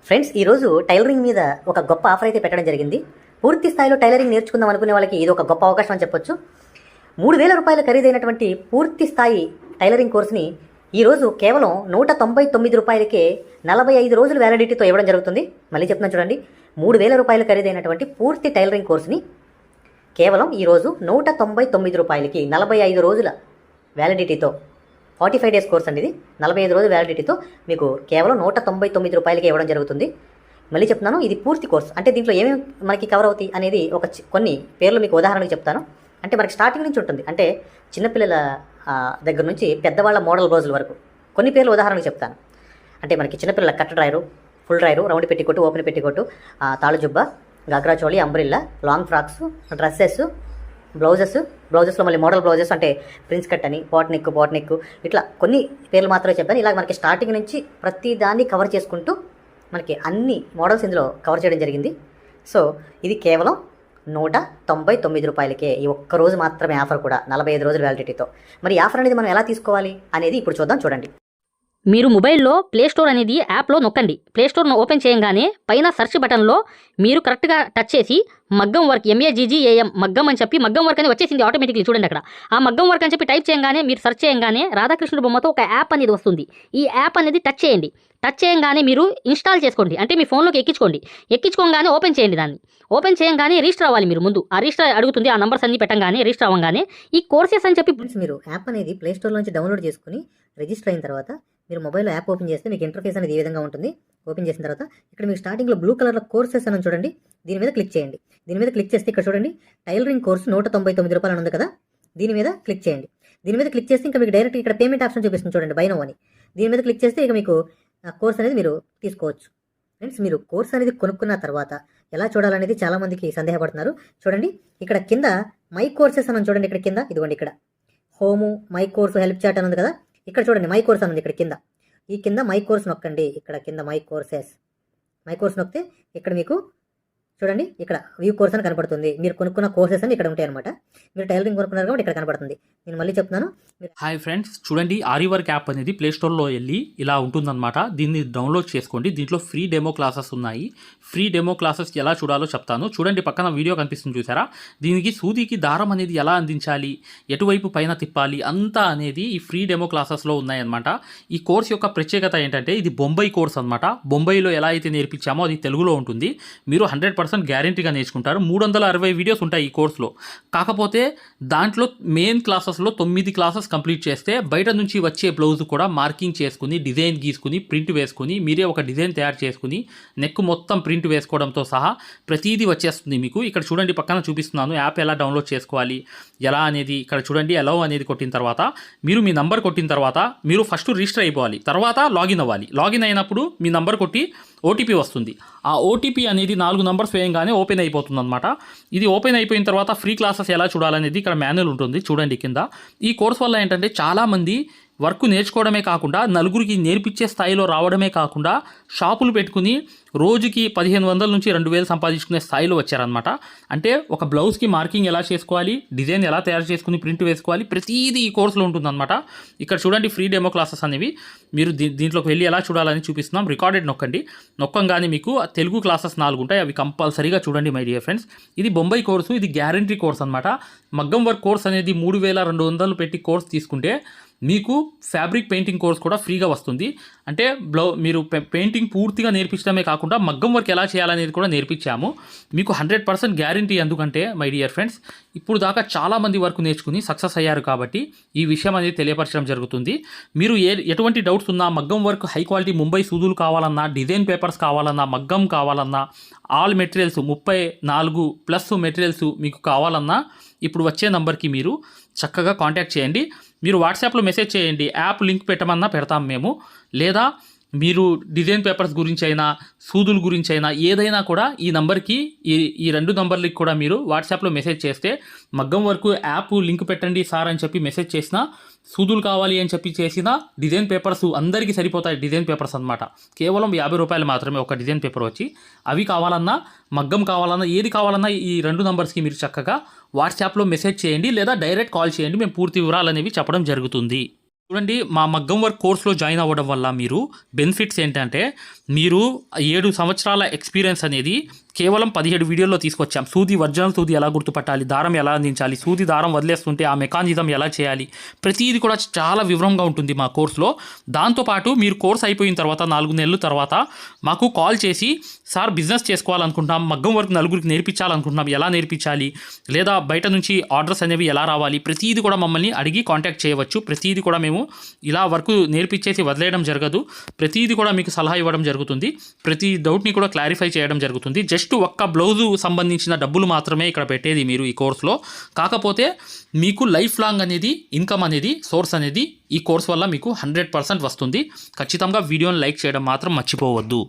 Friends, ఈరోజు tailoring మీద ఒక గొప్ప ఆఫర్ అయితే పెట్టడం జరిగింది. పూర్తి స్థాయిలో టైలరింగ్ నేర్చుకుందాం అనుకునే వాళ్ళకి ఇది ఒక గొప్ప అవకాశం అని చెప్పొచ్చు. 3,000 రూపాయల ఖరీదైనటువంటి పూర్తి స్థాయి టైలరింగ్ కోర్సుని ఈరోజు కేవలం 199 రూపాయలకే 45 రోజుల వ్యాలిడిటీతో ఇవ్వడం జరుగుతుంది. మళ్ళీ చెప్తున్నాను చూడండి, 3,000 రూపాయలు ఖరీదైనటువంటి పూర్తి టైలరింగ్ కోర్సుని కేవలం ఈరోజు 199 రూపాయలకి 45 రోజుల వ్యాలిడిటీతో, 45 డేస్ కోర్స్ అండి ఇది, 45 రోజుల వ్యాలిడిటీతో మీకు కేవలం 199 రూపాయలకి ఇవ్వడం జరుగుతుంది. మళ్ళీ చెప్తున్నాను, ఇది పూర్తి కోర్స్. అంటే దీంట్లో ఏమేమి మనకి కవర్ అవుతాయి అనేది కొన్ని పేర్లు మీకు ఉదాహరణకు చెప్తాను. అంటే మనకి స్టార్టింగ్ నుంచి ఉంటుంది, అంటే చిన్నపిల్లల దగ్గర నుంచి పెద్దవాళ్ళ మోడల్ బ్లౌజుల వరకు కొన్ని పేర్లు ఉదాహరణకు చెప్తాను. అంటే మనకి చిన్నపిల్లల cut drawer, full drawer, round petticoat, open petticoat, తాళు జుబ్బా, ghagra choli, umbrella, long frocks, dresses, బ్లౌజెస్లో మళ్ళీ మోడల్ బ్లౌజెస్ అంటే ప్రిన్స్ కట్ అని, బాట్ నెక్, ఇట్లా కొన్ని పేర్లు మాత్రమే చెప్పాను. ఇలా మనకి స్టార్టింగ్ నుంచి ప్రతి దాన్ని కవర్ చేసుకుంటూ మనకి అన్ని మోడల్స్ ఇందులో కవర్ చేయడం జరిగింది. సో ఇది కేవలం 199 రూపాయలకే, ఈ ఒక్కరోజు మాత్రమే ఆఫర్, కూడా 45 రోజుల వ్యాలిడిటీతో. మరి ఆఫర్ అనేది మనం ఎలా తీసుకోవాలి అనేది ఇప్పుడు చూద్దాం. చూడండి, మీరు మొబైల్లో ప్లేస్టోర్ అనేది యాప్లో నొక్కండి. ప్లేస్టోర్ను ఓపెన్ చేయగానే పైన సెర్చ్ బటన్లో మీరు కరెక్ట్గా టచ్ చేసి మగ్గం వర్క్, MAGGAM మగ్గం అని చెప్పి మగ్గం వర్క్ అని వచ్చేసింది ఆటోమేటిక్లీ. చూడండి, అక్కడ ఆ మగ్గం వర్క్ అని చెప్పి టైప్ చేయగానే, మీరు సెర్చ్ చేయగానే రాధాకృష్ణుడు బొమ్మతో ఒక యాప్ అనేది వస్తుంది. ఈ యాప్ అనేది టచ్ చేయండి. టచ్ చేయగానే మీరు ఇన్స్టాల్ చేసుకోండి, అంటే మీ ఫోన్లోకి ఎక్కించుకోగానే ఓపెన్ చేయండి. దాన్ని ఓపెన్ చేయగానే రిజిస్టర్ అవ్వాలి. మీరు ముందు ఆ రిజిస్టర్ అడుగుతుంది, ఆ నంబర్స్ అన్ని పెట్టగానే రిజిస్టర్ అవ్వగానే ఈ కోర్సెస్ అని చెప్పి మీరు యాప్ అనేది ప్లేస్టోర్ నుంచి డౌన్లోడ్ చేసుకుని రిజిస్టర్ అయిన తర్వాత మీరు మొబైల్లో యాప్ ఓపెన్ చేస్తే మీకు ఇంటర్ఫేస్ అనేది ఈ విధంగా ఉంటుంది. ఓపెన్ చేసిన తర్వాత ఇక్కడ మీకు స్టార్టింగ్లో బ్లూ కలర్లో కోర్సెస్ అని చూడండి, దీని మీద క్లిక్ చేయండి. దీని మీద క్లిక్ చేస్తే ఇక్కడ చూడండి, టైలరింగ్ కోర్సు 199 రూపాయలు ఉంది కదా, దీని మీద క్లిక్ చేయండి. దీని మీద క్లిక్ చేస్తే ఇంకా మీకు డైరెక్ట్ ఇక్కడ పేమెంట్ ఆప్షన్ చూపిస్తుంది చూడండి, బై నౌ అని. దీని మీద క్లిక్ చేస్తే ఇక మీకు కోర్స్ అనేది మీరు తీసుకోవచ్చు. ఫ్రెండ్స్, మీరు కోర్స్ అనేది కొనుక్కున్న తర్వాత ఎలా చూడాలనేది చాలామందికి సందేహపడుతున్నారు. చూడండి, ఇక్కడ కింద మై కోర్సెస్ అని చూడండి, ఇక్కడ కింద ఇదిగోండి, ఇక్కడ home, my course, help chat అని ఉంది కదా, ఇక్కడ చూడండి మై కోర్స్ అని ఉంది. ఇక్కడ కింద, ఈ కింద మై కోర్స్ నొక్కండి. ఇక్కడ కింద మై కోర్స్ నొక్కితే ఇక్కడ మీకు చూడండి, ఇక్కడ వ్యూ కోర్స్ అని కనపడుతుంది. మీరు కొనుక్కున్న కోర్సెస్ అని ఇక్కడ ఉంటాయి అనమాట. మీరు టైలరింగ్ కొనుక్కున్నారు కాబట్టి ఇక్కడ కనపడుతుంది. నేను మళ్ళీ చెప్తున్నాను. హాయ్ ఫ్రెండ్స్, చూడండి, ఆరివర్క్ యాప్ అనేది ప్లేస్టోర్లో వెళ్ళి ఇలా ఉంటుందన్నమాట. దీన్ని డౌన్లోడ్ చేసుకోండి. దీంట్లో ఫ్రీ డెమో క్లాసెస్ ఉన్నాయి. ఫ్రీ డెమో క్లాసెస్ ఎలా చూడాలో చెప్తాను. చూడండి, పక్కన వీడియో కనిపిస్తుంది చూసారా, దీనికి సూదికి దారం అనేది ఎలా అందించాలి, ఎటువైపు పైన తిప్పాలి అంతా అనేది ఈ ఫ్రీ డెమో క్లాసెస్లో ఉన్నాయన్నమాట. ఈ కోర్స్ యొక్క ప్రత్యేకత ఏంటంటే ఇది బొంబాయి కోర్స్ అనమాట. బొంబాయిలో ఎలా అయితే నేర్పించామో అది తెలుగులో ఉంటుంది. మీరు 100% గ్యారెంటీగా నేర్చుకుంటారు. 360 వీడియోస్ ఉంటాయి ఈ కోర్సులో. కాకపోతే దాంట్లో మెయిన్ క్లాసెస్లో 9 క్లాసెస్ కంప్లీట్ చేస్తే బయట నుంచి వచ్చే బ్లౌజ్ కూడా మార్కింగ్ చేసుకుని, డిజైన్ గీసుకుని, ప్రింట్ వేసుకుని, మీరే ఒక డిజైన్ తయారు చేసుకుని, నెక్ మొత్తం ప్రింట్ వేసుకోవడంతో సహా ప్రతిదీ వచ్చేస్తుంది మీకు. ఇక్కడ చూడండి, పక్కన చూపిస్తున్నాను యాప్ ఎలా డౌన్లోడ్ చేసుకోవాలి ఎలా అనేది. ఇక్కడ చూడండి, అలౌ అనేది కొట్టిన తర్వాత మీరు మీ నంబర్ కొట్టిన తర్వాత మీరు ఫస్ట్ రిజిస్టర్ అయిపోవాలి, తర్వాత లాగిన్ అవ్వాలి. లాగిన్ అయినప్పుడు మీ నంబర్ కొట్టి OTP వస్తుంది. ఆ OTP అనేది 4 నంబర్స్ వేయంగానే ఓపెన్ అయిపోతుంది అనమాట. ఇది ఓపెన్ అయిపోయిన తర్వాత ఫ్రీ క్లాసెస్ ఎలా చూడాలనేది ఇక్కడ మాన్యువల్ ఉంటుంది చూడండి కింద. ఈ కోర్స్ వల్ల ఏంటంటే చాలామంది వర్క్ నేర్చుకోవడమే కాకుండా నలుగురికి నేర్పించే స్థాయిలో రావడమే కాకుండా షాపులు పెట్టుకుని రోజుకి 1500 నుంచి 2000 సంపాదించుకునే స్థాయిలో వచ్చారనమాట. అంటే ఒక బ్లౌజ్కి మార్కింగ్ ఎలా చేసుకోవాలి, డిజైన్ ఎలా తయారు చేసుకుని ప్రింట్ వేసుకోవాలి, ప్రతిదీ ఈ కోర్సులో ఉంటుందన్నమాట. ఇక్కడ చూడండి, ఫ్రీ డెమో క్లాసెస్ అనేవి మీరు దీంట్లోకి వెళ్ళి ఎలా చూడాలని చూపిస్తున్నాం. రికార్డెడ్ నొక్కంగానే మీకు తెలుగు క్లాసెస్ 4 ఉంటాయి. అవి కంపల్సరీగా చూడండి మై డియర్ ఫ్రెండ్స్. ఇది బొంబాయి కోర్సు, ఇది గ్యారంటీ కోర్స్ అనమాట. మగ్గం వర్క్ కోర్స్ అనేది 3200 పెట్టి కోర్స్ తీసుకుంటే మీకు ఫ్యాబ్రిక్ పెయింటింగ్ కోర్స్ కూడా ఫ్రీగా వస్తుంది. అంటే మీరు పెయింటింగ్ పూర్తిగా నేర్పించడమే కాకుండా మగ్గం వర్క్ ఎలా చేయాలనేది కూడా నేర్పించాము మీకు. 100% గ్యారంటీ. ఎందుకంటే మై డియర్ ఫ్రెండ్స్, ఇప్పుడు దాకా చాలామంది వర్క్ నేర్చుకుని సక్సెస్ అయ్యారు కాబట్టి ఈ విషయం అనేది తెలియపరచడం జరుగుతుంది. మీరు ఎటువంటి డౌట్స్ ఉన్నా, మగ్గం వర్క్ హై క్వాలిటీ ముంబై సూదులు కావాలన్నా, డిజైన్ పేపర్స్ కావాలన్నా, మగ్గం కావాలన్నా, ఆల్ మెటీరియల్స్ 34+ మెటీరియల్స్ మీకు కావాలన్నా ఇప్పుడు వచ్చే నంబర్కి మీరు చక్కగా కాంటాక్ట్ చేయండి. మీరు వాట్సాప్లో మెసేజ్ చేయండి, యాప్ లింక్ పెట్టమన్నా పెడతాం మేము. లేదా మీరు డిజైన్ పేపర్స్ గురించి అయినా, సూదుల గురించి అయినా ఏదైనా కూడా ఈ నంబర్కి, ఈ 2 నంబర్లకి కూడా మీరు వాట్సాప్లో మెసేజ్ చేస్తే, మగ్గం వరకు యాప్ లింక్ పెట్టండి సార్ అని చెప్పి మెసేజ్ చేసినా, సూదులు కావాలి అని చెప్పి చేసిన, డిజైన్ పేపర్స్ అందరికీ సరిపోతాయి. డిజైన్ పేపర్స్ అనమాట, కేవలం 50 రూపాయలు మాత్రమే ఒక డిజైన్ పేపర్ వచ్చి. అవి కావాలన్నా, మగ్గం కావాలన్నా, ఏది కావాలన్నా ఈ 2 నంబర్స్కి మీరు చక్కగా వాట్సాప్లో మెసేజ్ చేయండి, లేదా డైరెక్ట్ కాల్ చేయండి. మేము పూర్తి వివరాలు అనేవి చెప్పడం జరుగుతుంది. చూడండి, మా మగ్గం వర్క్ కోర్స్లో జాయిన్ అవ్వడం వల్ల మీరు బెనిఫిట్స్ ఏంటంటే, మీరు 7 సంవత్సరాల ఎక్స్పీరియన్స్ అనేది కేవలం 17 వీడియోల్లో తీసుకొచ్చాం. ఒరిజినల్ సూది ఎలా గుర్తుపట్టాలి, దారం ఎలా అందించాలి, సూది దారం వదిలేస్తుంటే ఆ మెకానిజం ఎలా చేయాలి, ప్రతిదీ కూడా చాలా వివరంగా ఉంటుంది మా కోర్సులో. దాంతోపాటు మీరు కోర్స్ అయిపోయిన తర్వాత 4 నెలల తర్వాత మాకు కాల్ చేసి, సార్ బిజినెస్ చేసుకోవాలనుకుంటున్నాం, మగ్గం వర్క్ నలుగురికి నేర్పించాలనుకుంటున్నాం, ఎలా నేర్పించాలి, లేదా బయట నుంచి ఆర్డర్స్ అనేవి ఎలా రావాలి, ప్రతిదీ కూడా మమ్మల్ని అడిగి కాంటాక్ట్ చేయవచ్చు. ప్రతిదీ కూడా మేము ఇలా వర్క్ నేర్పించేసి వదిలేయడం జరగదు. ప్రతిదీ కూడా మీకు సలహా ఇవ్వడం జరుగుతుంది. ప్రతి డౌట్ని కూడా క్లారిఫై చేయడం జరుగుతుంది. జస్ట్ ఒక్క బ్లౌజు సంబంధించిన డబ్బులు మాత్రమే ఇక్కడ పెట్టేది మీరు ఈ కోర్సులో. కాకపోతే మీకు లైఫ్ లాంగ్ అనేది ఇన్కమ్ అనేది సోర్స్ అనేది ఈ కోర్స్ వల్ల మీకు 100% వస్తుంది. ఖచ్చితంగా వీడియోని లైక్ చేయడం మాత్రం మర్చిపోవద్దు.